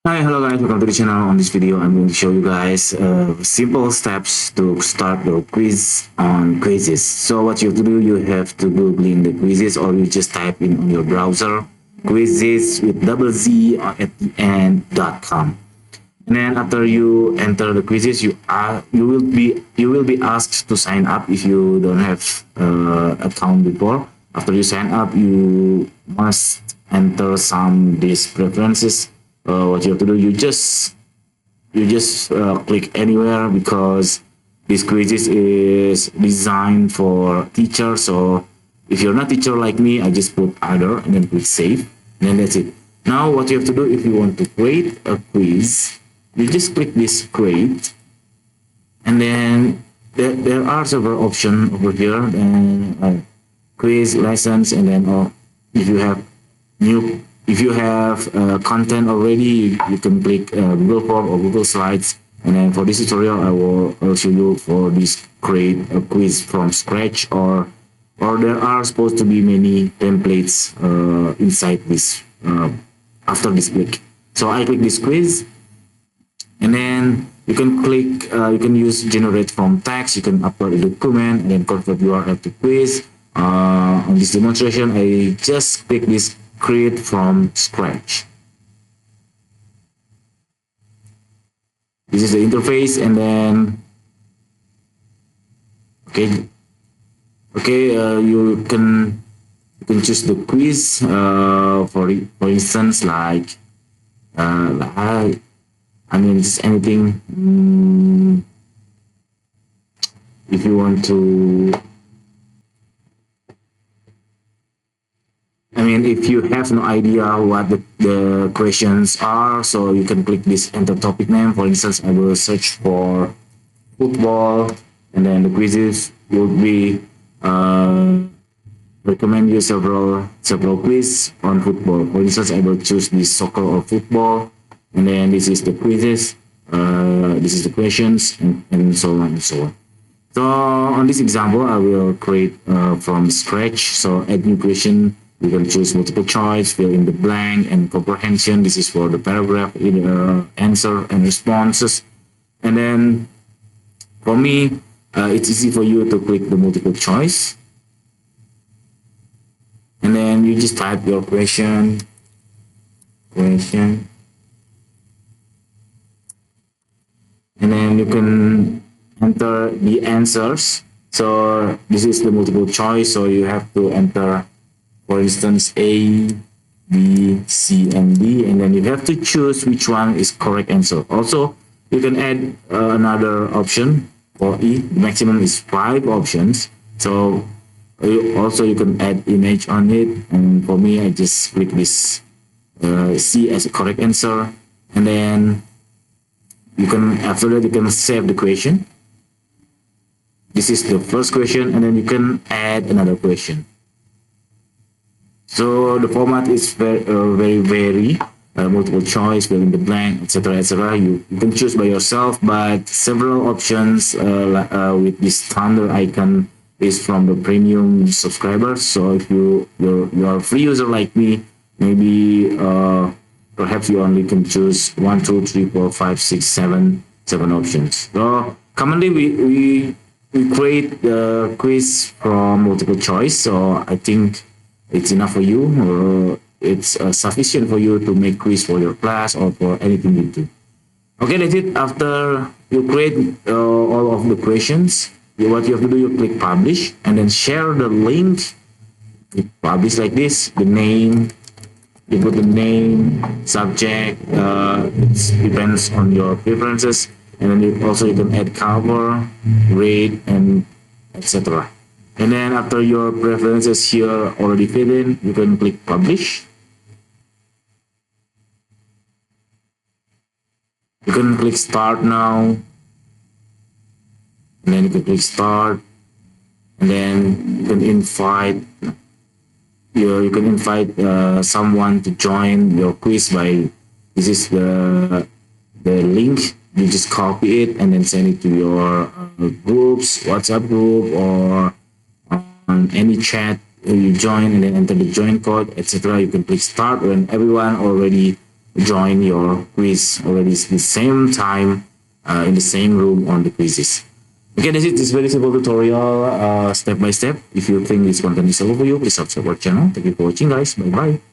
Hi, hello guys, welcome to the channel. On this video, I'm going to show you guys simple steps to start your quiz on Quizizz. So what you have to do, you have to Google in the Quizizz, or you just type in on your browser Quizizz with double Z at the end.com. And then after you enter the Quizizz, you will be asked to sign up if you don't have account before. After you sign up, you must enter some these preferences. What you have to do, you just click anywhere, because this quizzes is designed for teachers. So if you're not teacher like me, I just put other and then click save, and then that's it. Now what you have to do, if you want to create a quiz, you just click this create, and then there are several options over here, and quiz lessons, and then if you have new if you have content already, you can click Google Form or Google Slides. And then for this tutorial, I'll show you for this create a quiz from scratch, or there are supposed to be many templates inside this after this click. So I click this quiz, and then you can click you can use generate from text. You can upload a document and then convert URL to quiz. On this demonstration, I just click this create from scratch. This is the interface, and then you can choose the quiz, for instance, like I mean, just anything. If you want to, if you have no idea what the questions are, so you can click this enter topic name. For instance, I will search for football, and then the quizzes will be recommend you several quiz on football. For instance, I will choose this soccer or football, and then this is the quizzes. This is the questions, and so on and so on. So on this example, I will create from scratch. So add new question. You can choose multiple choice, fill in the blank, and comprehension. This is for the paragraph, answer and responses. And then for me, it's easy for you to click the multiple choice. And then you just type your question. And then you can enter the answers. So this is the multiple choice. So you have to enter, for instance, A, B, C, and D, and then you have to choose which one is correct answer. Also, you can add another option for E. The maximum is 5 options. So you can add image on it, and for me, I just click this C as a correct answer, and then after that you can save the question. This is the first question, and then you can add another question. So the format is very multiple choice, fill in the blank, etc., etc. You can choose by yourself, but several options with this standard icon is from the premium subscribers. So if you're a free user like me, maybe perhaps you only can choose 1, 2, 3, 4, 5, 6, 7 options. So commonly we create the quiz from multiple choice. So I think it's enough for you, or it's sufficient for you to make quiz for your class or for anything you do. Okay, that's it. After you create all of the questions, what you have to do, you click publish, and then share the link. You publish like this, the name, you put the name, subject, it depends on your preferences, and then you can add cover, rate, and etc. And then after your preferences here already filled in, you can click publish. You can click start now, and then you can click start, and then you can invite someone to join your quiz by, this is the link. You just copy it and then send it to your groups, WhatsApp group, or on any chat you join, and then enter the join code, etc. You can click start when everyone already join your quiz already the same time in the same room on the quizzes. Okay, that's it. This very simple tutorial, step by step. If you think this content is helpful for you, please subscribe our channel. Thank you for watching, guys. Bye bye.